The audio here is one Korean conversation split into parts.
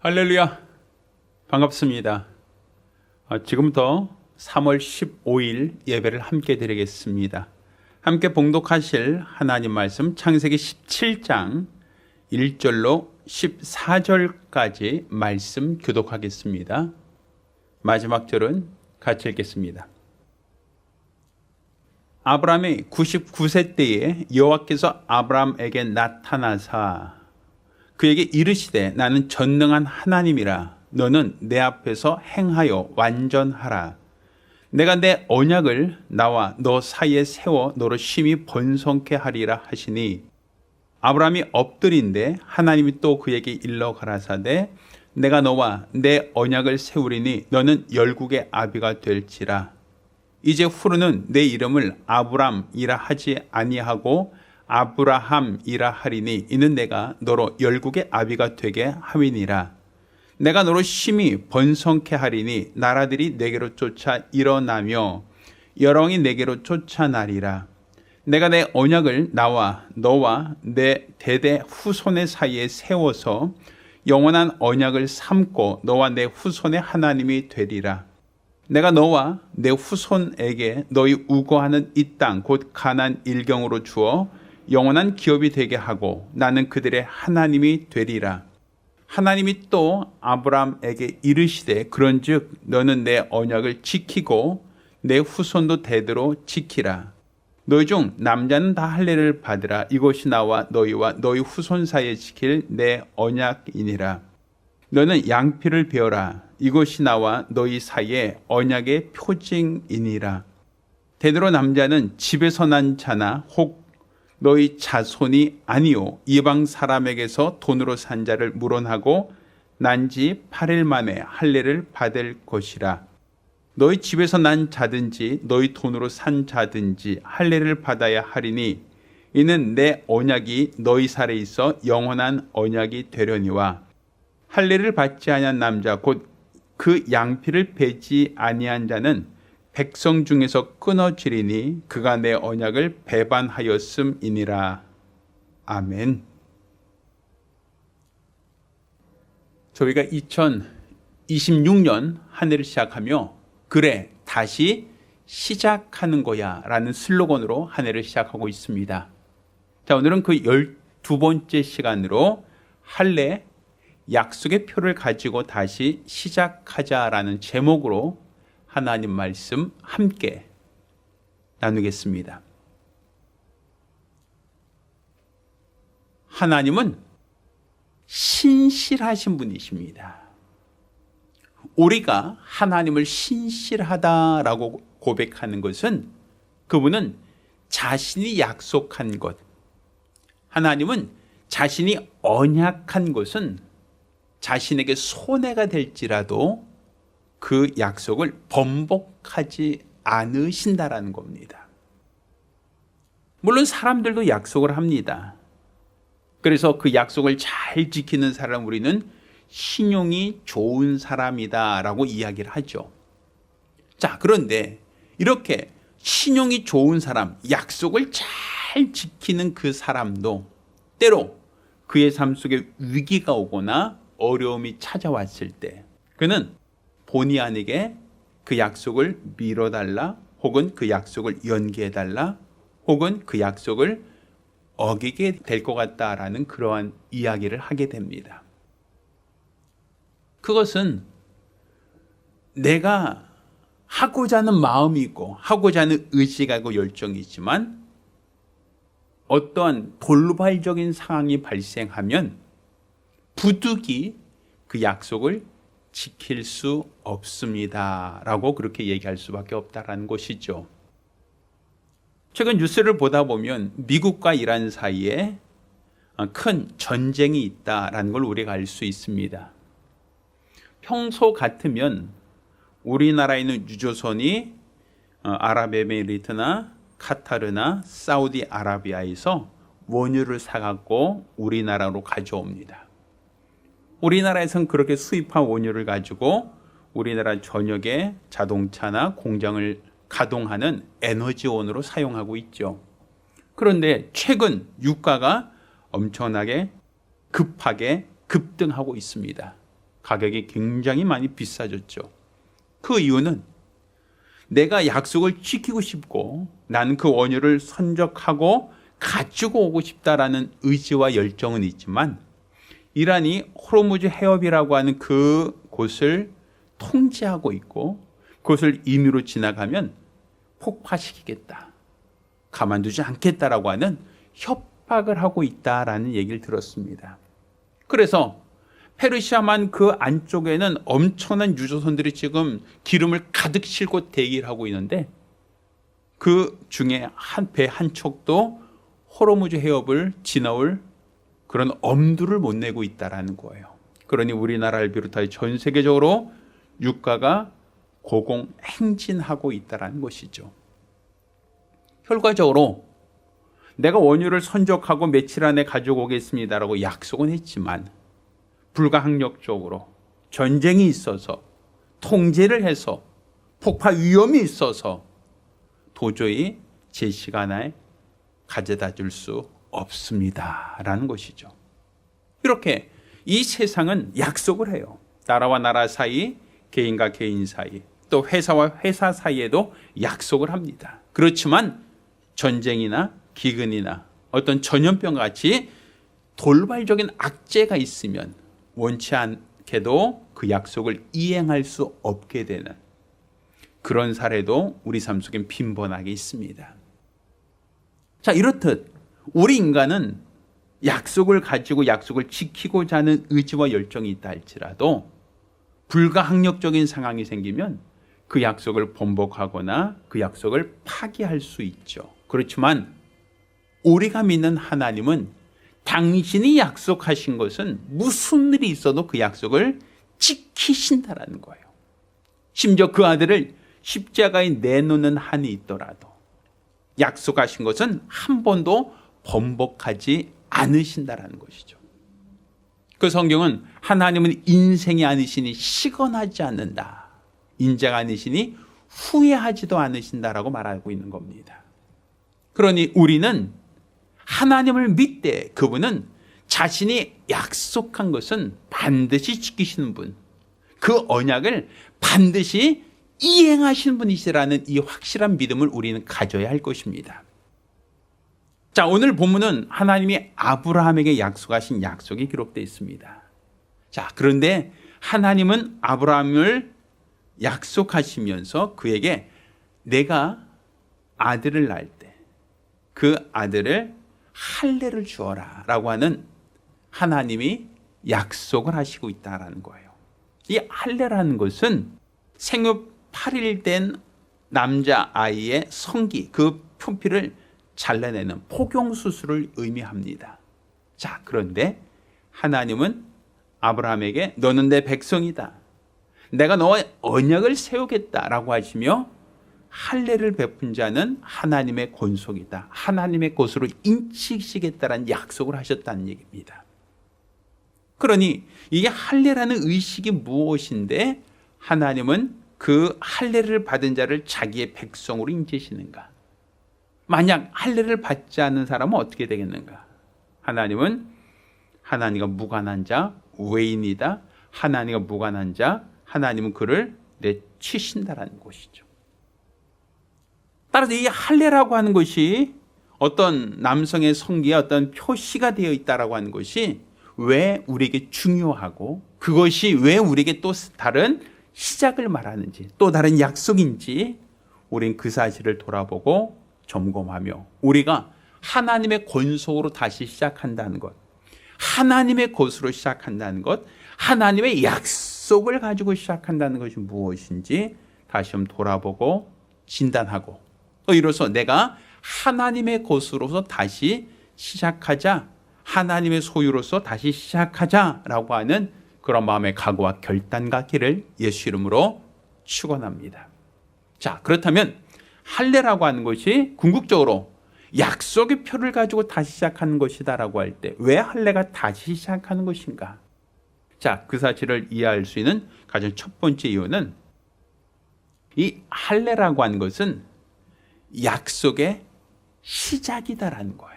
할렐루야, 반갑습니다. 지금부터 3월 15일 예배를 함께 드리겠습니다. 함께 봉독하실 하나님 말씀 창세기 17장 1절로 14절까지 말씀 교독하겠습니다. 마지막 절은 같이 읽겠습니다. 아브라함이 99세 때에 여호와께서 아브라함에게 나타나사 그에게 이르시되 나는 전능한 하나님이라. 너는 내 앞에서 행하여 완전하라. 내가 내 언약을 나와 너 사이에 세워 너로 심히 번성케 하리라 하시니 아브라함이 엎드린데 하나님이 또 그에게 일러 가라사대 내가 너와 내 언약을 세우리니 너는 열국의 아비가 될지라. 이제 후로는 내 이름을 아브람이라 하지 아니하고 아브라함이라 하리니 이는 내가 너로 열국의 아비가 되게 함이니라. 내가 너로 심히 번성케 하리니 나라들이 내게로 쫓아 일어나며 여왕이 내게로 쫓아나리라. 내가 내 언약을 나와 너와 내 대대 후손의 사이에 세워서 영원한 언약을 삼고 너와 내 후손의 하나님이 되리라. 내가 너와 내 후손에게 너희 우거하는 이 땅 곧 가나안 일경으로 주어 영원한 기업이 되게 하고 나는 그들의 하나님이 되리라. 하나님이 또 아브라함에게 이르시되 그런즉 너는 내 언약을 지키고 내 후손도 대대로 지키라. 너희 중 남자는 다 할례를 받으라. 이것이 나와 너희와 너희 후손 사이에 지킬 내 언약이니라. 너는 양피를 베어라. 이것이 나와 너희 사이에 언약의 표징이니라. 대대로 남자는 집에서 난 자나 혹 너희 자손이 아니요 이방 사람에게서 돈으로 산 자를 물원하고 난 지 8일 만에 할례를 받을 것이라. 너희 집에서 난 자든지 너희 돈으로 산 자든지 할례를 받아야 하리니 이는 내 언약이 너희 살에 있어 영원한 언약이 되려니와 할례를 받지 아니한 남자 곧 그 양피를 베지 아니한 자는 백성 중에서 끊어지리니 그가 내 언약을 배반하였음이니라. 아멘. 저희가 2026년 한 해를 시작하며 그래 다시 시작하는 거야 라는 슬로건으로 한 해를 시작하고 있습니다. 자, 오늘은 그 12번째 시간으로 할례 약속의 표를 가지고 다시 시작하자라는 제목으로 하나님 말씀 함께 나누겠습니다. 하나님은 신실하신 분이십니다. 우리가 하나님을 신실하다라고 고백하는 것은 그분은 자신이 약속한 것, 하나님은 자신이 언약한 것은 자신에게 손해가 될지라도 그 약속을 번복하지 않으신다라는 겁니다. 물론 사람들도 약속을 합니다. 그래서 그 약속을 잘 지키는 사람 우리는 신용이 좋은 사람이다라고 이야기를 하죠. 자, 그런데 이렇게 신용이 좋은 사람, 약속을 잘 지키는 그 사람도 때로 그의 삶 속에 위기가 오거나 어려움이 찾아왔을 때 그는 본의 아니게 그 약속을 미뤄달라 혹은 그 약속을 연기해달라 혹은 그 약속을 어기게 될 것 같다라는 그러한 이야기를 하게 됩니다. 그것은 내가 하고자 하는 마음이 있고 하고자 하는 의지가 있고 열정이 있지만 어떠한 돌발적인 상황이 발생하면 부득이 그 약속을 지킬 수 없습니다 라고 그렇게 얘기할 수밖에 없다라는 것이죠. 최근 뉴스를 보다 보면 미국과 이란 사이에 큰 전쟁이 있다라는 걸 우리가 알 수 있습니다. 평소 같으면 우리나라에 있는 유조선이 아랍에미리트나 카타르나 사우디아라비아에서 원유를 사갖고 우리나라로 가져옵니다. 우리나라에서는 그렇게 수입한 원유를 가지고 우리나라 전역의 자동차나 공장을 가동하는 에너지원으로 사용하고 있죠. 그런데 최근 유가가 엄청나게 급하게 급등하고 있습니다. 가격이 굉장히 많이 비싸졌죠. 그 이유는 내가 약속을 지키고 싶고 나는 그 원유를 선적하고 가지고 오고 싶다라는 의지와 열정은 있지만 이란이 호르무즈 해협이라고 하는 그 곳을 통제하고 있고 그것을 임의로 지나가면 폭파시키겠다, 가만두지 않겠다라고 하는 협박을 하고 있다라는 얘기를 들었습니다. 그래서 페르시아만 그 안쪽에는 엄청난 유조선들이 지금 기름을 가득 싣고 대기를 하고 있는데 그 중에 배 한 척도 호르무즈 해협을 지나올 그런 엄두를 못 내고 있다라는 거예요. 그러니 우리나라를 비롯하여 전 세계적으로 유가가 고공행진하고 있다라는 것이죠. 결과적으로 내가 원유를 선적하고 며칠 안에 가지고 오겠습니다라고 약속은 했지만 불가항력적으로 전쟁이 있어서 통제를 해서 폭파 위험이 있어서 도저히 제 시간에 가져다 줄 수 없습니다 라는 것이죠. 이렇게 이 세상은 약속을 해요. 나라와 나라 사이, 개인과 개인 사이, 또 회사와 회사 사이에도 약속을 합니다. 그렇지만 전쟁이나 기근이나 어떤 전염병 같이 돌발적인 악재가 있으면 원치 않게도 그 약속을 이행할 수 없게 되는 그런 사례도 우리 삶 속엔 빈번하게 있습니다. 자, 이렇듯 우리 인간은 약속을 가지고 약속을 지키고자 하는 의지와 열정이 있다 할지라도 불가항력적인 상황이 생기면 그 약속을 번복하거나 그 약속을 파기할 수 있죠. 그렇지만 우리가 믿는 하나님은 당신이 약속하신 것은 무슨 일이 있어도 그 약속을 지키신다라는 거예요. 심지어 그 아들을 십자가에 내놓는 한이 있더라도 약속하신 것은 한 번도 번복하지 않으신다라는 것이죠. 그 성경은 하나님은 인생이 아니시니 시건하지 않는다, 인자가 아니시니 후회하지도 않으신다라고 말하고 있는 겁니다. 그러니 우리는 하나님을 믿되 그분은 자신이 약속한 것은 반드시 지키시는 분, 그 언약을 반드시 이행하시는 분이시라는 이 확실한 믿음을 우리는 가져야 할 것입니다. 자, 오늘 본문은 하나님이 아브라함에게 약속하신 약속이 기록되어 있습니다. 자, 그런데 하나님은 아브라함을 약속하시면서 그에게 내가 아들을 낳을 때 그 아들을 할례를 주어라 라고 하는 하나님이 약속을 하시고 있다는 거예요. 이 할례라는 것은 생후 8일 된 남자아이의 성기, 그 표피를 잘라내는 포경수술을 의미합니다. 자, 그런데 하나님은 아브라함에게 너는 내 백성이다, 내가 너와 언약을 세우겠다라고 하시며 할례를 베푼 자는 하나님의 권속이다, 하나님의 것으로 인치시겠다라는 약속을 하셨다는 얘기입니다. 그러니 이게 할례라는 의식이 무엇인데 하나님은 그 할례를 받은 자를 자기의 백성으로 인치시는가? 만약 할례를 받지 않는 사람은 어떻게 되겠는가? 하나님은 하나님과 무관한 자, 외인이다, 하나님과 무관한 자, 하나님은 그를 내치신다라는 것이죠. 따라서 이 할례라고 하는 것이 어떤 남성의 성기에 어떤 표시가 되어 있다라고 하는 것이 왜 우리에게 중요하고 그것이 왜 우리에게 또 다른 시작을 말하는지, 또 다른 약속인지 우린 그 사실을 돌아보고 점검하며 우리가 하나님의 권속으로 다시 시작한다는 것, 하나님의 것으로 시작한다는 것, 하나님의 약속을 가지고 시작한다는 것이 무엇인지 다시 한번 돌아보고 진단하고 또 이로써 내가 하나님의 것으로서 다시 시작하자, 하나님의 소유로서 다시 시작하자라고 하는 그런 마음의 각오와 결단 갖기를 예수 이름으로 축원합니다. 자, 그렇다면 할례라고 하는 것이 궁극적으로 약속의 표를 가지고 다시 시작하는 것이다라고 할 때 왜 할례가 다시 시작하는 것인가? 자, 그 사실을 이해할 수 있는 가장 첫 번째 이유는 이 할례라고 하는 것은 약속의 시작이다라는 거예요.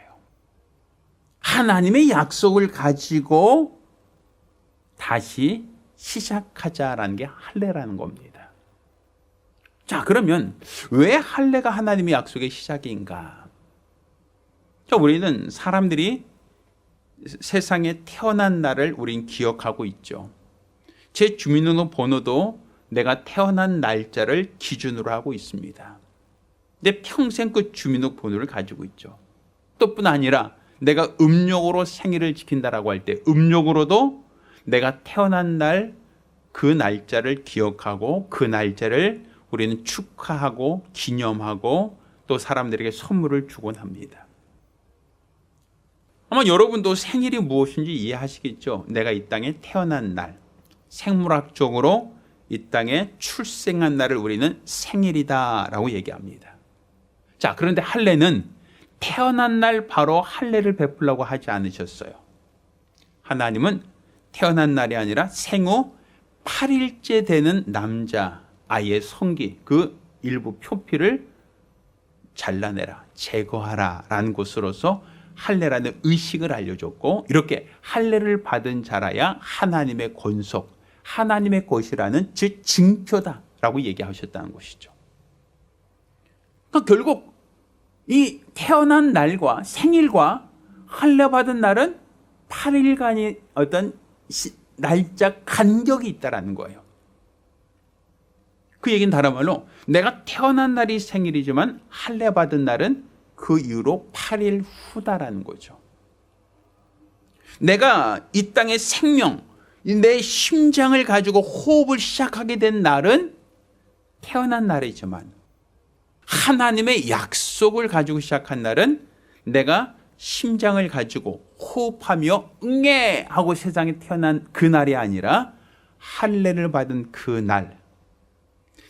하나님의 약속을 가지고 다시 시작하자라는 게 할례라는 겁니다. 자, 그러면 왜 할례가 하나님의 약속의 시작인가? 자, 우리는 사람들이 세상에 태어난 날을 우린 기억하고 있죠. 제 주민등록번호도 내가 태어난 날짜를 기준으로 하고 있습니다. 내 평생 그 주민등록번호를 가지고 있죠. 또 뿐 아니라 내가 음력으로 생일을 지킨다라고 할 때 음력으로도 내가 태어난 날 그 날짜를 기억하고 그 날짜를 우리는 축하하고 기념하고 또 사람들에게 선물을 주곤 합니다. 아마 여러분도 생일이 무엇인지 이해하시겠죠? 내가 이 땅에 태어난 날, 생물학적으로 이 땅에 출생한 날을 우리는 생일이다라고 얘기합니다. 자, 그런데 할례는 태어난 날 바로 할례를 베풀라고 하지 않으셨어요. 하나님은 태어난 날이 아니라 생후 8일째 되는 남자 아이의 성기, 그 일부 표피를 잘라내라, 제거하라 라는 것으로서 할례라는 의식을 알려줬고, 이렇게 할례를 받은 자라야 하나님의 권속, 하나님의 것이라는 즉 증표다라고 얘기하셨다는 것이죠. 그러니까 결국 이 태어난 날과 생일과 할례 받은 날은 8일간의 어떤 날짜 간격이 있다라는 거예요. 그 얘기는 다른 말로 내가 태어난 날이 생일이지만 할례 받은 날은 그 이후로 8일 후다라는 거죠. 내가 이 땅의 생명, 내 심장을 가지고 호흡을 시작하게 된 날은 태어난 날이지만 하나님의 약속을 가지고 시작한 날은 내가 심장을 가지고 호흡하며 응애 하고 세상에 태어난 그 날이 아니라 할례를 받은 그 날,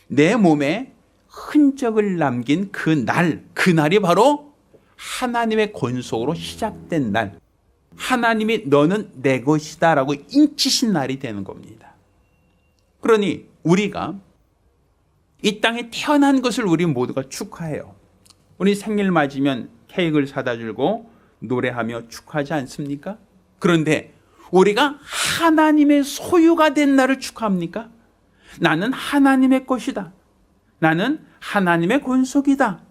내 몸에 흔적을 남긴 그 날, 그 날이 바로 하나님의 권속으로 시작된 날, 하나님이 너는 내 것이다 라고 인치신 날이 되는 겁니다. 그러니 우리가 이 땅에 태어난 것을 우리 모두가 축하해요. 우리 생일 맞으면 케이크를 사다 주고 노래하며 축하하지 않습니까? 그런데 우리가 하나님의 소유가 된 날을 축하합니까? 나는 하나님의 것이다. 나는 하나님의 권속이다.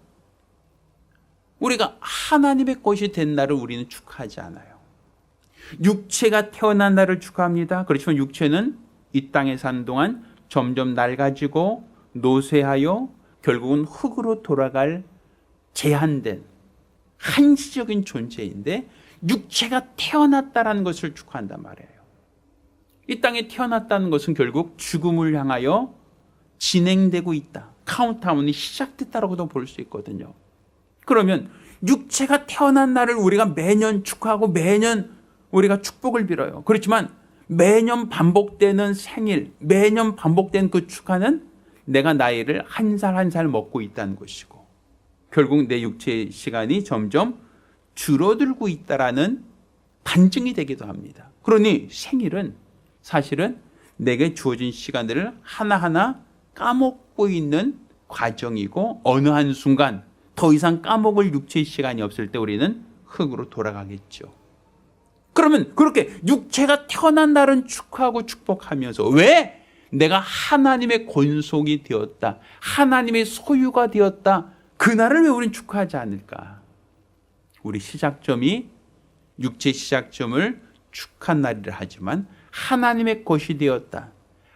우리가 하나님의 것이 된 날을 우리는 축하하지 않아요. 육체가 태어난 날을 축하합니다. 그렇지만 육체는 이 땅에 사는 동안 점점 낡아지고 노쇠하여 결국은 흙으로 돌아갈 제한된 한시적인 존재인데 육체가 태어났다는 것을 축하한단 말이에요. 이 땅에 태어났다는 것은 결국 죽음을 향하여 진행되고 있다. 카운트다운이 시작됐다라고도 볼 수 있거든요. 그러면 육체가 태어난 날을 우리가 매년 축하하고 매년 우리가 축복을 빌어요. 그렇지만 매년 반복되는 생일, 매년 반복된 그 축하는 내가 나이를 한 살 한 살 먹고 있다는 것이고 결국 내 육체의 시간이 점점 줄어들고 있다라는 반증이 되기도 합니다. 그러니 생일은 사실은 내게 주어진 시간들을 하나하나 까먹고 있는 과정이고 어느 한순간 더 이상 까먹을 육체의 시간이 없을 때 우리는 흙으로 돌아가겠죠. 그러면 그렇게 육체가 태어난 날은 축하하고 축복하면서 왜 내가 하나님의 권속이 되었다, 하나님의 소유가 되었다, 그날을 왜 우리는 축하하지 않을까? 우리 시작점이 육체 시작점을 축한 날이라 하지만 하나님의 것이 되었다,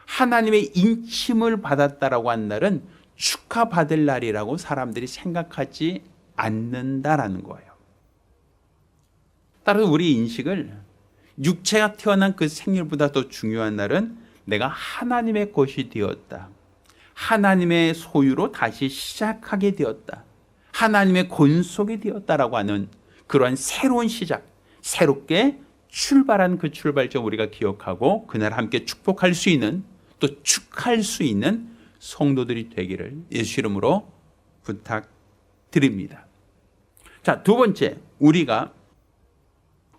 하나님의 인침을 받았다라고 한 날은 축하받을 날이라고 사람들이 생각하지 않는다라는 거예요. 따라서 우리 인식을 육체가 태어난 그 생일보다 더 중요한 날은 내가 하나님의 것이 되었다, 하나님의 소유로 다시 시작하게 되었다, 하나님의 권속이 되었다라고 하는 그러한 새로운 시작, 새롭게 출발한 그 출발점 우리가 기억하고 그날 함께 축복할 수 있는, 또 축할 수 있는 성도들이 되기를 예수 이름으로 부탁드립니다. 자, 두 번째, 우리가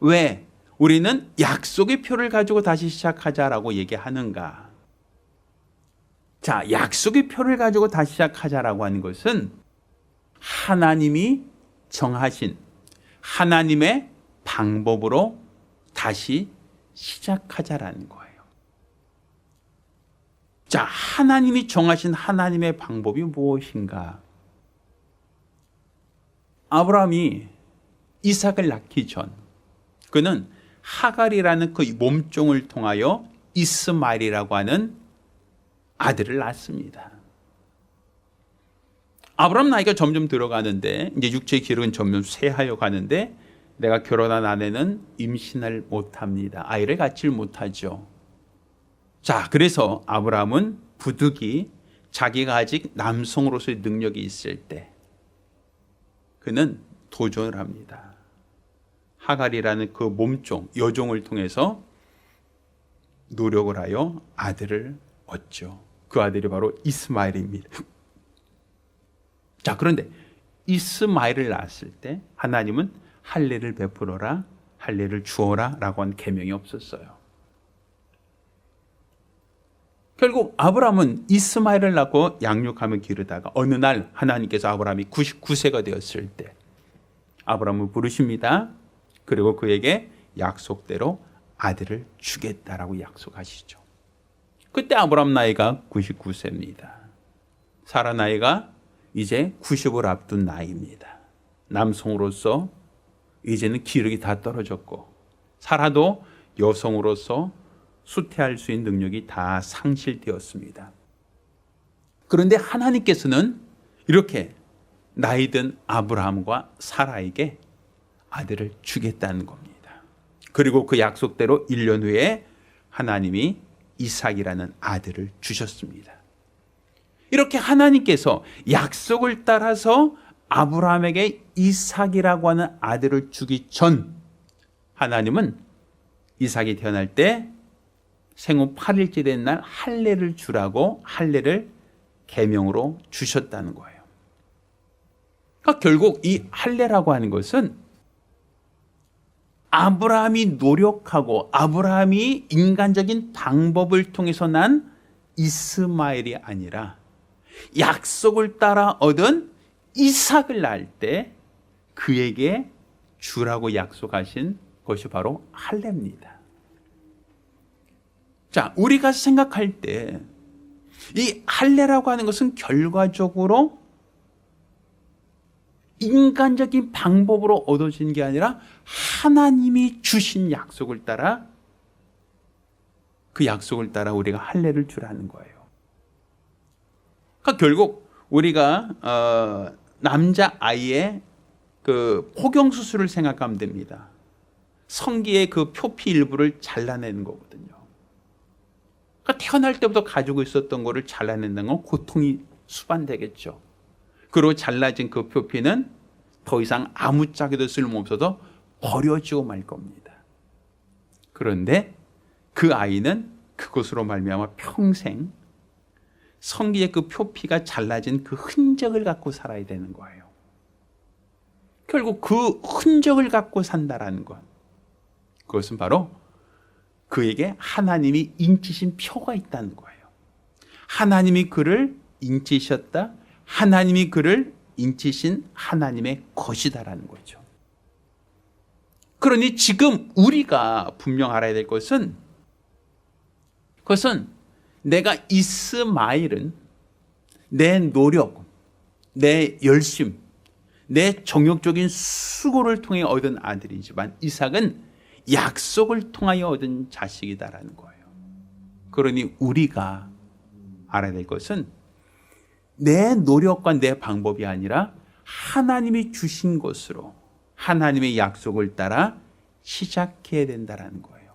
왜 우리는 약속의 표를 가지고 다시 시작하자라고 얘기하는가? 자, 약속의 표를 가지고 다시 시작하자라고 하는 것은 하나님이 정하신 하나님의 방법으로 다시 시작하자라는 거예요. 자, 하나님이 정하신 하나님의 방법이 무엇인가? 아브라함이 이삭을 낳기 전 그는 하갈이라는 그 몸종을 통하여 이스마엘이라고 하는 아들을 낳습니다. 아브라함 나이가 점점 들어가는데 이제 육체의 기력은 점점 쇠하여 가는데 내가 결혼한 아내는 임신을 못합니다. 아이를 갖질 못하죠. 자, 그래서 아브라함은 부득이 자기가 아직 남성으로서의 능력이 있을 때 그는 도전을 합니다. 하갈이라는 그 몸종, 여종을 통해서 노력을 하여 아들을 얻죠. 그 아들이 바로 이스마엘입니다. 자, 그런데 이스마엘을 낳았을 때 하나님은 할례를 베풀어라, 할례를 주어라 라고 한 계명이 없었어요. 결국 아브라함은 이스마엘을 낳고 양육하며 기르다가 어느 날 하나님께서 아브라함이 99세가 되었을 때 아브라함을 부르십니다. 그리고 그에게 약속대로 아들을 주겠다라고 약속하시죠. 그때 아브라함 나이가 99세입니다. 사라 나이가 이제 90을 앞둔 나이입니다. 남성으로서 이제는 기력이 다 떨어졌고 사라도 여성으로서 수태할 수 있는 능력이 다 상실되었습니다. 그런데 하나님께서는 이렇게 나이든 아브라함과 사라에게 아들을 주겠다는 겁니다. 그리고 그 약속대로 1년 후에 하나님이 이삭이라는 아들을 주셨습니다. 이렇게 하나님께서 약속을 따라서 아브라함에게 이삭이라고 하는 아들을 주기 전 하나님은 이삭이 태어날 때 생후 8일째 된 날 할례를 주라고 할례를 계명으로 주셨다는 거예요. 그러니까 결국 이 할례라고 하는 것은 아브라함이 노력하고 아브라함이 인간적인 방법을 통해서 난 이스마엘이 아니라 약속을 따라 얻은 이삭을 낳을 때 그에게 주라고 약속하신 것이 바로 할례입니다. 자, 우리가 생각할 때 이 할례라고 하는 것은 결과적으로 인간적인 방법으로 얻어진 게 아니라 하나님이 주신 약속을 따라 그 약속을 따라 우리가 할례를 주라는 거예요. 그러니까 결국 우리가 남자 아이의 그 포경 수술을 생각하면 됩니다. 성기의 그 표피 일부를 잘라내는 거거든요. 그러니까 태어날 때부터 가지고 있었던 거를 잘라낸다는 건 고통이 수반되겠죠. 그리고 잘라진 그 표피는 더 이상 아무짝에도 쓸모없어서 버려지고 말 겁니다. 그런데 그 아이는 그것으로 말미암아 평생 성기의 그 표피가 잘라진 그 흔적을 갖고 살아야 되는 거예요. 결국 그 흔적을 갖고 산다라는 것, 그것은 바로 그에게 하나님이 인치신 표가 있다는 거예요. 하나님이 그를 인치셨다, 하나님이 그를 인치신 하나님의 것이다라는 거죠. 그러니 지금 우리가 분명 알아야 될 것은, 그것은 내가 이스마엘은 내 노력, 내 열심, 내 정욕적인 수고를 통해 얻은 아들이지만 이삭은 약속을 통하여 얻은 자식이다라는 거예요. 그러니 우리가 알아야 될 것은 내 노력과 내 방법이 아니라 하나님이 주신 것으로 하나님의 약속을 따라 시작해야 된다는 거예요.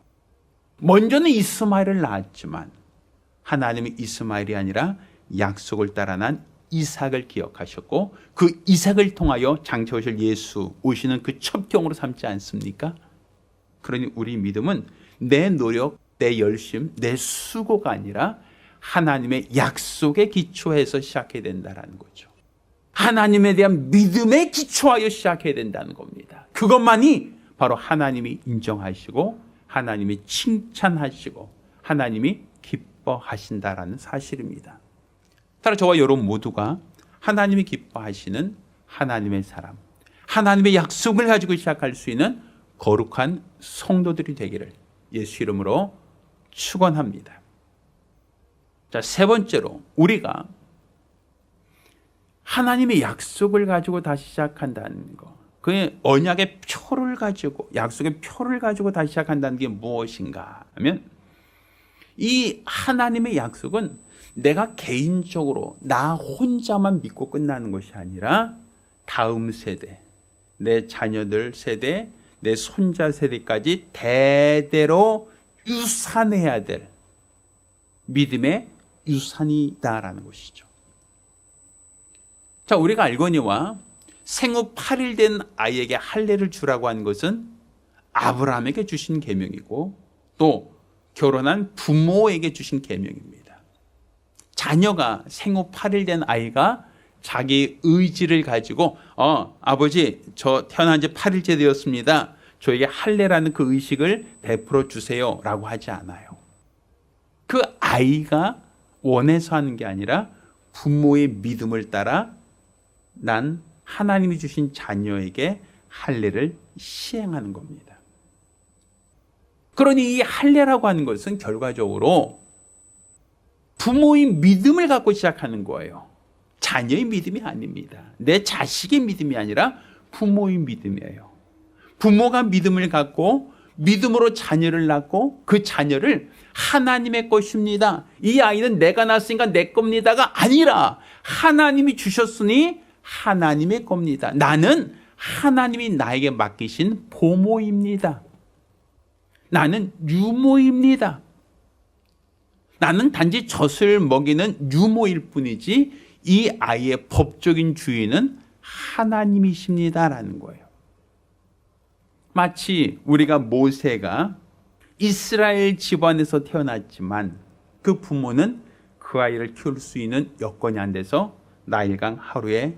먼저는 이스마엘을 낳았지만 하나님이 이스마엘이 아니라 약속을 따라 난 이삭을 기억하셨고 그 이삭을 통하여 장차 오실 예수 오시는 그 첩경으로 삼지 않습니까? 그러니 우리 믿음은 내 노력, 내 열심, 내 수고가 아니라 하나님의 약속에 기초해서 시작해야 된다는 거죠. 하나님에 대한 믿음에 기초하여 시작해야 된다는 겁니다. 그것만이 바로 하나님이 인정하시고 하나님이 칭찬하시고 하나님이 기뻐하신다라는 사실입니다. 따라 저와 여러분 모두가 하나님이 기뻐하시는 하나님의 사람, 하나님의 약속을 가지고 시작할 수 있는 거룩한 성도들이 되기를 예수 이름으로 축원합니다. 자, 세 번째로 우리가 하나님의 약속을 가지고 다시 시작한다는 거. 그 언약의 표를 가지고, 약속의 표를 가지고 다시 시작한다는 게 무엇인가 하면, 이 하나님의 약속은 내가 개인적으로 나 혼자만 믿고 끝나는 것이 아니라 다음 세대, 내 자녀들 세대, 내 손자 세대까지 대대로 유산해야 될 믿음의 유산이다라는 것이죠. 자, 우리가 알거니와 생후 8일 된 아이에게 할례를 주라고 한 것은 아브라함에게 주신 계명이고 또 결혼한 부모에게 주신 계명입니다. 자녀가 생후 8일 된 아이가 자기 의지를 가지고 아버지 저 태어난 지 8일째 되었습니다. 저에게 할례라는 그 의식을 베풀어 주세요 라고 하지 않아요. 그 아이가 원해서 하는 게 아니라 부모의 믿음을 따라 난 하나님이 주신 자녀에게 할례를 시행하는 겁니다. 그러니 이 할례라고 하는 것은 결과적으로 부모의 믿음을 갖고 시작하는 거예요. 자녀의 믿음이 아닙니다. 내 자식의 믿음이 아니라 부모의 믿음이에요. 부모가 믿음을 갖고 믿음으로 자녀를 낳고 그 자녀를 하나님의 것입니다. 이 아이는 내가 낳았으니까 내 겁니다가 아니라 하나님이 주셨으니 하나님의 겁니다. 나는 하나님이 나에게 맡기신 보모입니다. 나는 유모입니다. 나는 단지 젖을 먹이는 유모일 뿐이지 이 아이의 법적인 주인은 하나님이십니다라는 거예요. 마치 우리가 모세가 이스라엘 집안에서 태어났지만 그 부모는 그 아이를 키울 수 있는 여건이 안 돼서 나일강 하루에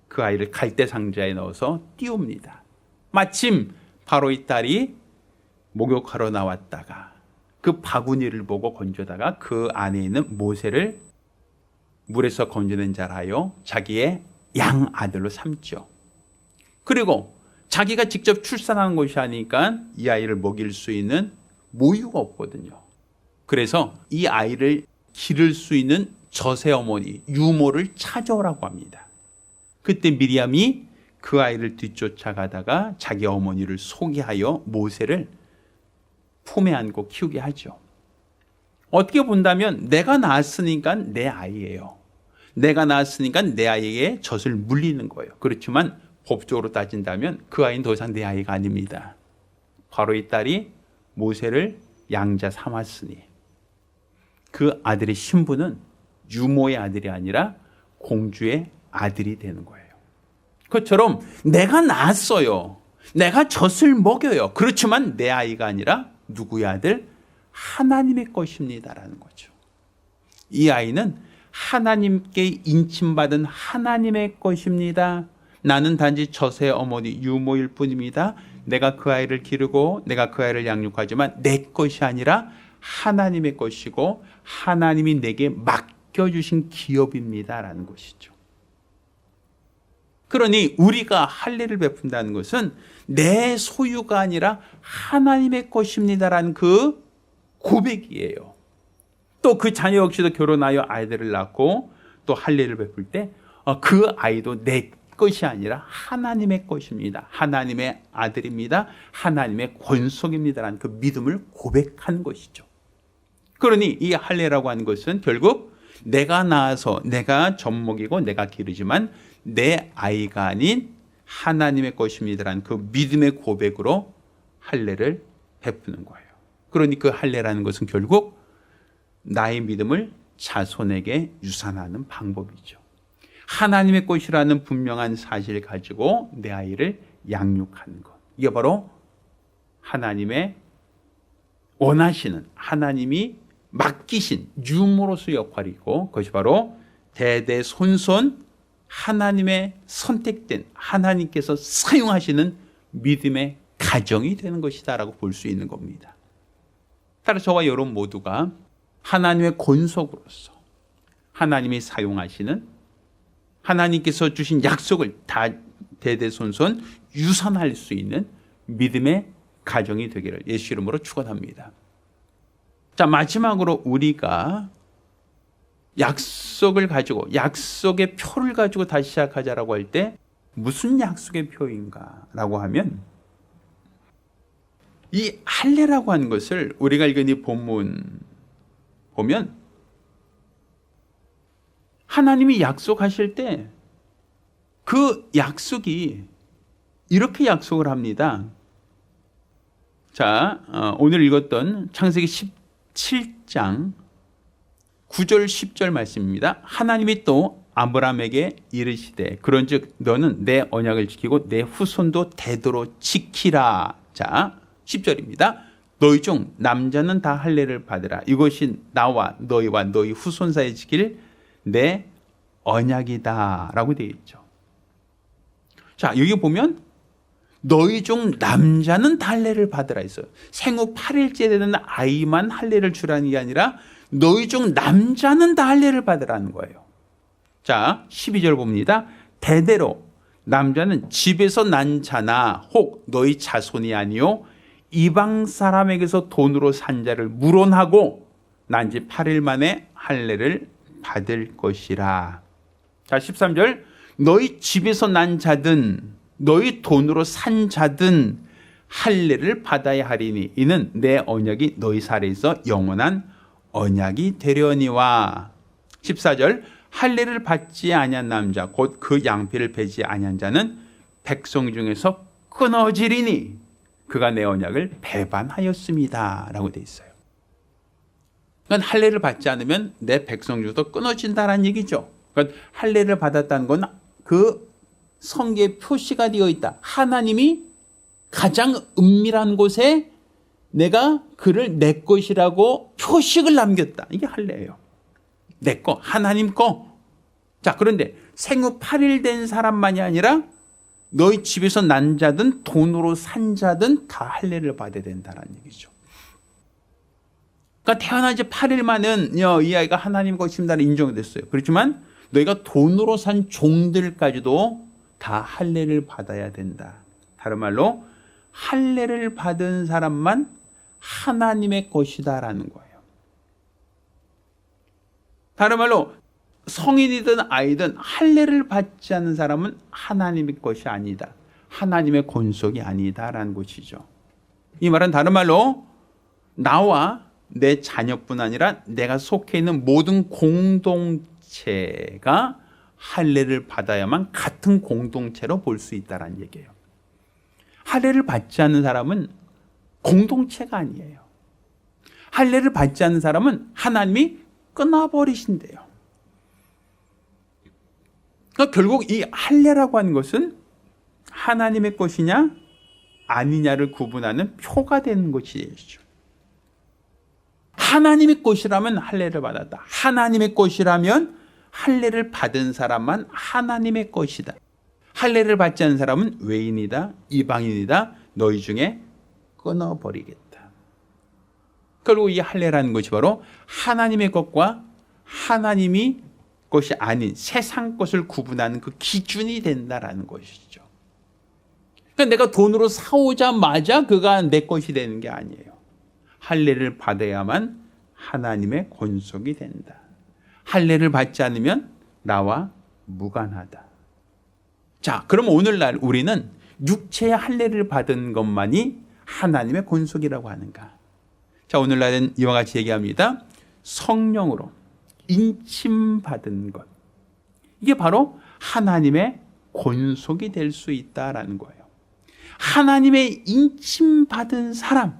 그 아이를 갈대 상자에 넣어서 띄웁니다. 마침 바로의 딸이 목욕하러 나왔다가 그 바구니를 보고 건져다가 그 안에 있는 모세를 물에서 건져낸 자라 하여 자기의 양 아들로 삼죠. 그리고 자기가 직접 출산한 것이 아니니까 이 아이를 먹일 수 있는 모유가 없거든요. 그래서 이 아이를 기를 수 있는 젖의 어머니 유모를 찾아오라고 합니다. 그때 미리암이 그 아이를 뒤쫓아가다가 자기 어머니를 소개하여 모세를 품에 안고 키우게 하죠. 어떻게 본다면 내가 낳았으니까 내 아이예요. 내가 낳았으니까 내 아이에게 젖을 물리는 거예요. 그렇지만 법적으로 따진다면 그 아이는 더 이상 내 아이가 아닙니다. 바로의 딸이 모세를 양자 삼았으니 그 아들의 신분은 유모의 아들이 아니라 공주의 아들이 되는 거예요. 그것처럼 내가 낳았어요. 내가 젖을 먹여요. 그렇지만 내 아이가 아니라 누구의 아들? 하나님의 것입니다라는 거죠. 이 아이는 하나님께 인침받은 하나님의 것입니다. 나는 단지 젖의 어머니 유모일 뿐입니다. 내가 그 아이를 기르고 내가 그 아이를 양육하지만 내 것이 아니라 하나님의 것이고 하나님이 내게 맡겨주신 기업입니다라는 것이죠. 그러니 우리가 할례를 베푼다는 것은 내 소유가 아니라 하나님의 것입니다라는 그 고백이에요. 또 그 자녀 역시도 결혼하여 아이들을 낳고 또 할례를 베풀 때 그 아이도 내 것이 아니라 하나님의 것입니다. 하나님의 아들입니다. 하나님의 권속입니다라는 그 믿음을 고백한 것이죠. 그러니 이 할례라고 하는 것은 결국 내가 낳아서 내가 젖먹이고 내가 기르지만 내 아이가 아닌 하나님의 것입니다라는 그 믿음의 고백으로 할례를 베푸는 거예요. 그러니 그 할례라는 것은 결국 나의 믿음을 자손에게 유산하는 방법이죠. 하나님의 것이라는 분명한 사실을 가지고 내 아이를 양육하는 것. 이게 바로 하나님의 원하시는 하나님이 맡기신 유모로서 역할이고 그것이 바로 대대손손 하나님의 선택된 하나님께서 사용하시는 믿음의 가정이 되는 것이다라고 볼 수 있는 겁니다. 따라 저와 여러분 모두가 하나님의 권속으로서 하나님이 사용하시는 하나님께서 주신 약속을 다 대대손손 유산할 수 있는 믿음의 가정이 되기를 예수 이름으로 축원합니다. 자, 마지막으로 우리가 약속을 가지고 약속의 표를 가지고 다시 시작하자라고 할 때 무슨 약속의 표인가라고 하면 이 할례라고 하는 것을 우리가 읽은 이 본문 보면 하나님이 약속하실 때 그 약속이 이렇게 약속을 합니다. 자, 오늘 읽었던 창세기 17장 9절 10절 말씀입니다. 하나님이 또 아브라함에게 이르시되 그런즉 너는 내 언약을 지키고 내 후손도 대대로 지키라. 자, 10절입니다. 너희 중 남자는 다 할례를 받으라. 이것이 나와 너희와 너희 후손 사이에 지킬 내 언약이다 라고 되어 있죠. 자, 여기 보면 너희 중 남자는 다 할례를 받으라 했어요. 생후 8일째 되는 아이만 할례를 주라는 게 아니라 너희 중 남자는 다 할례를 받으라는 거예요. 자, 12절 봅니다. 대대로 남자는 집에서 난 자나 혹 너희 자손이 아니요 이방 사람에게서 돈으로 산 자를 물혼하고 난 지 8일 만에 할례를 받을 것이라. 자, 13절 너희 집에서 난 자든 너희 돈으로 산 자든 할례를 받아야 하리니 이는 내 언약이 너희 사이에서 영원한 언약이 되려니와. 14절 할례를 받지 아니한 남자 곧 그 양피를 베지 아니한 자는 백성 중에서 끊어지리니 그가 내 언약을 배반하였습니다 라고 되어 있어요. 그러니까 할례를 받지 않으면 내 백성 중에서 끊어진다는 얘기죠. 그러니까 할례를 받았다는 건 그 성계의 표시가 되어 있다. 하나님이 가장 은밀한 곳에 내가 그를 내 것이라고 표식을 남겼다. 이게 할례예요. 내 거, 하나님 거. 자, 그런데 생후 8일 된 사람만이 아니라 너희 집에서 난 자든 돈으로 산 자든 다 할례를 받아야 된다는 얘기죠. 그러니까 태어난 지 8일 만은 이 아이가 하나님 것입니다 인정됐어요. 그렇지만 너희가 돈으로 산 종들까지도 다 할례를 받아야 된다. 다른 말로 할례를 받은 사람만 하나님의 것이다라는 거예요. 다른 말로 성인이든 아이든 할례를 받지 않는 사람은 하나님의 것이 아니다. 하나님의 권속이 아니다라는 것이죠. 이 말은 다른 말로 나와 내 자녀뿐 아니라 내가 속해 있는 모든 공동체가 할례를 받아야만 같은 공동체로 볼 수 있다는 얘기예요. 할례를 받지 않는 사람은 공동체가 아니에요. 할례를 받지 않는 사람은 하나님이 끊어버리신대요. 그러니까 결국 이 할례라고 하는 것은 하나님의 것이냐 아니냐를 구분하는 표가 되는 것이죠. 하나님의 것이라면 할례를 받았다. 하나님의 것이라면 할례를 받은 사람만 하나님의 것이다. 할례를 받지 않는 사람은 외인이다, 이방인이다, 너희 중에 끊어버리겠다. 결국 이 할례라는 것이 바로 하나님의 것과 하나님이 것이 아닌 세상 것을 구분하는 그 기준이 된다라는 것이죠. 그러니까 내가 돈으로 사오자마자 그가 내 것이 되는 게 아니에요. 할례를 받아야만 하나님의 권속이 된다. 할례를 받지 않으면 나와 무관하다. 자, 그럼 오늘날 우리는 육체의 할례를 받은 것만이 하나님의 권속이라고 하는가? 자, 오늘날은 이와 같이 얘기합니다. 성령으로 인침받은 것. 이게 바로 하나님의 권속이 될 수 있다라는 거예요. 하나님의 인침받은 사람.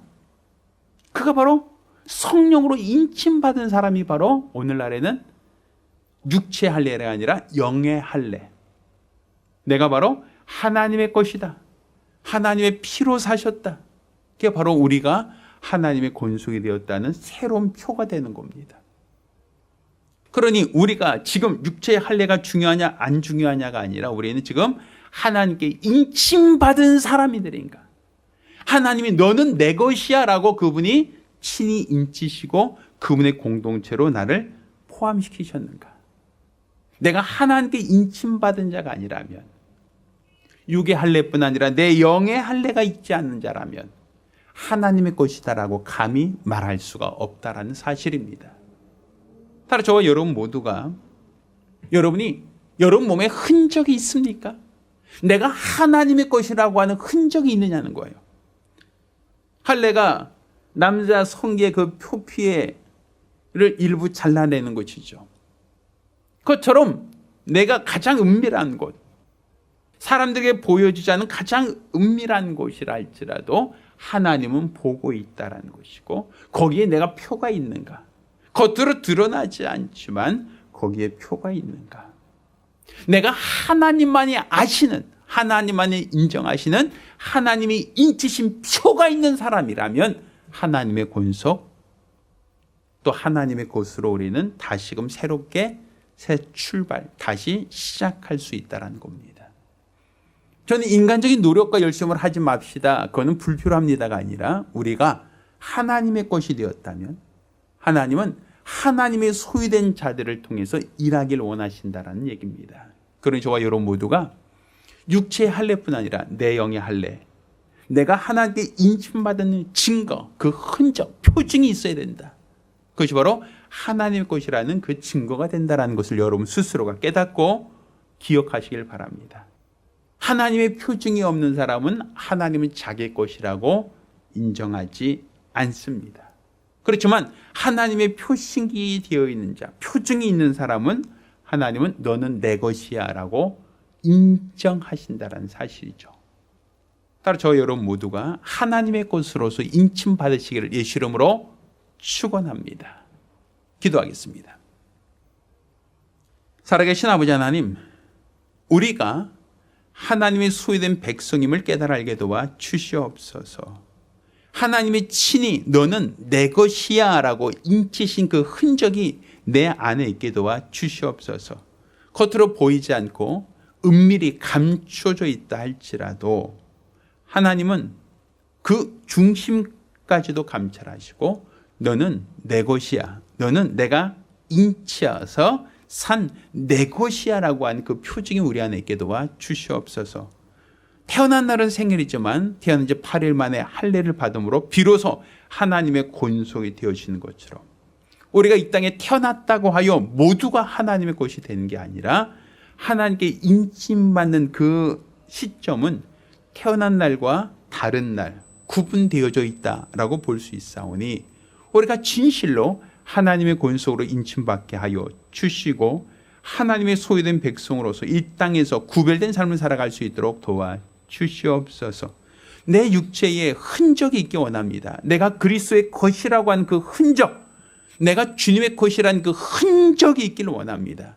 그가 바로 성령으로 인침받은 사람이 바로 오늘날에는 육체 할례가 아니라 영의 할례. 내가 바로 하나님의 것이다. 하나님의 피로 사셨다. 그게 바로 우리가 하나님의 권속이 되었다는 새로운 표가 되는 겁니다. 그러니 우리가 지금 육체의 할례가 중요하냐 안 중요하냐가 아니라 우리는 지금 하나님께 인침받은 사람이들인가. 하나님이 너는 내 것이야 라고 그분이 친히 인치시고 그분의 공동체로 나를 포함시키셨는가. 내가 하나님께 인침받은 자가 아니라면, 육의 할례뿐 아니라 내 영의 할례가 있지 않는 자라면 하나님의 것이다라고 감히 말할 수가 없다라는 사실입니다. 따라 저와 여러분 모두가 여러분 몸에 흔적이 있습니까? 내가 하나님의 것이라고 하는 흔적이 있느냐는 거예요. 할례가 남자 성기의 그 표피를 일부 잘라내는 것이죠. 그것처럼 내가 가장 은밀한 곳, 사람들에게 보여주지 않은 가장 은밀한 곳이라 할지라도 하나님은 보고 있다라는 것이고, 거기에 내가 표가 있는가? 겉으로 드러나지 않지만 거기에 표가 있는가? 내가 하나님만이 아시는, 하나님만이 인정하시는 하나님이 인치신 표가 있는 사람이라면 하나님의 권속, 또 하나님의 것으로 우리는 다시금 새롭게 새 출발, 다시 시작할 수 있다는 겁니다. 저는 인간적인 노력과 열심을 하지 맙시다, 그거는 불필요합니다가 아니라, 우리가 하나님의 것이 되었다면 하나님은 하나님의 소유된 자들을 통해서 일하기를 원하신다는 얘기입니다. 그러니 저와 여러분 모두가 육체의 할례뿐 아니라 내 영의 할례, 내가 하나님께 인침받은 증거, 그 흔적, 표징이 있어야 된다. 그것이 바로 하나님의 것이라는 그 증거가 된다는 것을 여러분 스스로가 깨닫고 기억하시길 바랍니다. 하나님의 표징이 없는 사람은 하나님은 자기 것이라고 인정하지 않습니다. 그렇지만 하나님의 표식이 되어 있는 자, 표징이 있는 사람은 하나님은 너는 내 것이야 라고 인정하신다는 사실이죠. 따라 저 여러분 모두가 하나님의 것으로서 인침받으시기를 예수 이름으로 축원합니다. 기도하겠습니다. 살아계신 아버지 하나님, 우리가 하나님의 소유된 백성임을 깨달아 알게 도와 주시옵소서. 하나님이 친히 너는 내 것이야 라고 인치신 그 흔적이 내 안에 있게 도와 주시옵소서. 겉으로 보이지 않고 은밀히 감춰져 있다 할지라도 하나님은 그 중심까지도 감찰하시고 너는 내 것이야, 너는 내가 인치어서 산 내 것이야 라고 하는 그 표징이 우리 안에 있게 도와 주시옵소서. 태어난 날은 생일이지만 태어난 지 8일 만에 할례를 받음으로 비로소 하나님의 권속이 되어지는 것처럼 우리가 이 땅에 태어났다고 하여 모두가 하나님의 것이 되는 게 아니라 하나님께 인침받는 그 시점은 태어난 날과 다른 날 구분되어져 있다라고 볼 수 있사오니 우리가 진실로 하나님의 권속으로 인침받게 하여 주시고 하나님의 소유된 백성으로서 이 땅에서 구별된 삶을 살아갈 수 있도록 도와 주시옵소서. 내 육체에 흔적이 있기 원합니다. 내가 그리스도의 것이라고 한 그 흔적, 내가 주님의 것이라는 그 흔적이 있기를 원합니다.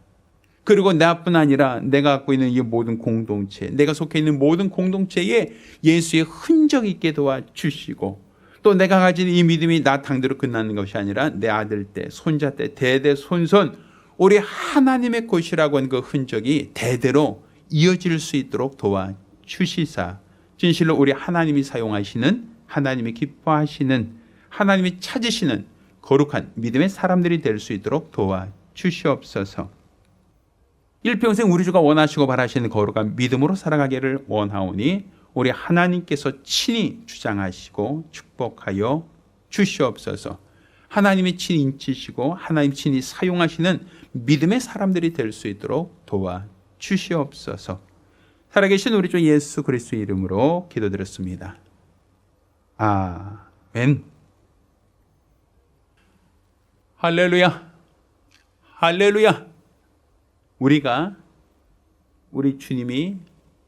그리고 나뿐 아니라 내가 갖고 있는 이 모든 공동체, 내가 속해 있는 모든 공동체에 예수의 흔적이 있게 도와 주시고 또 내가 가진 이 믿음이 나 당대로 끝나는 것이 아니라 내 아들 때, 손자 때, 대대손손 우리 하나님의 것이라고 하는 그 흔적이 대대로 이어질 수 있도록 도와 주시사 진실로 우리 하나님이 사용하시는, 하나님이 기뻐하시는, 하나님이 찾으시는 거룩한 믿음의 사람들이 될 수 있도록 도와 주시옵소서. 일평생 우리 주가 원하시고 바라시는 거룩한 믿음으로 살아가기를 원하오니 우리 하나님께서 친히 주장하시고 축복하여 주시옵소서. 하나님이 친히 인치시고 하나님 친히 사용하시는 믿음의 사람들이 될 수 있도록 도와 주시옵소서. 살아계신 우리 주 예수 그리스도의 이름으로 기도드렸습니다. 아멘. 할렐루야, 할렐루야. 우리가 우리 주님이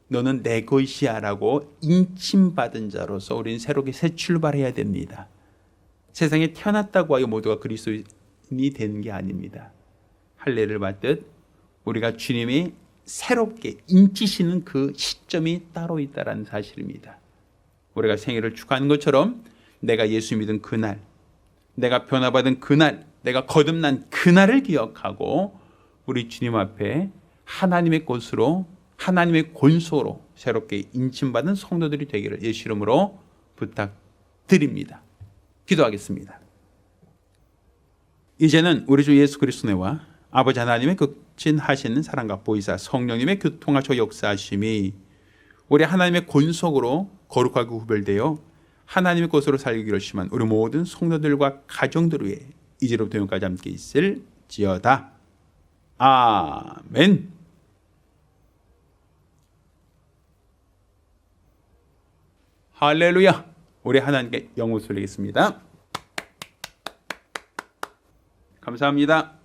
너는 내 것이야 라고 인침받은 자로서 우리는 새롭게 새 출발해야 됩니다. 세상에 태어났다고 하여 모두가 그리스도인이 되는 게 아닙니다. 할례를 받듯 우리가 주님이 새롭게 인치시는 그 시점이 따로 있다는 사실입니다. 우리가 생일을 축하하는 것처럼 내가 예수 믿은 그날, 내가 변화받은 그날, 내가 거듭난 그날을 기억하고 우리 주님 앞에 하나님의 것으로, 하나님의 권소로 새롭게 인침받은 성도들이 되기를 예수 이름으로 부탁드립니다. 기도하겠습니다. 이제는 우리 주 예수 그리스도와 아버지 하나님의 극진하시는 사랑과 보이사 성령님의 교통하시고 역사하심이 우리 하나님의 권속으로 거룩하고 구별되어 하나님의 것으로 살기 결심한 우리 모든 성도들과 가정들 위해 이제로부터 영까지 함께 있을 되었을지어다. 아멘. 할렐루야. 우리 하나님께 영광 돌리겠습니다. 감사합니다.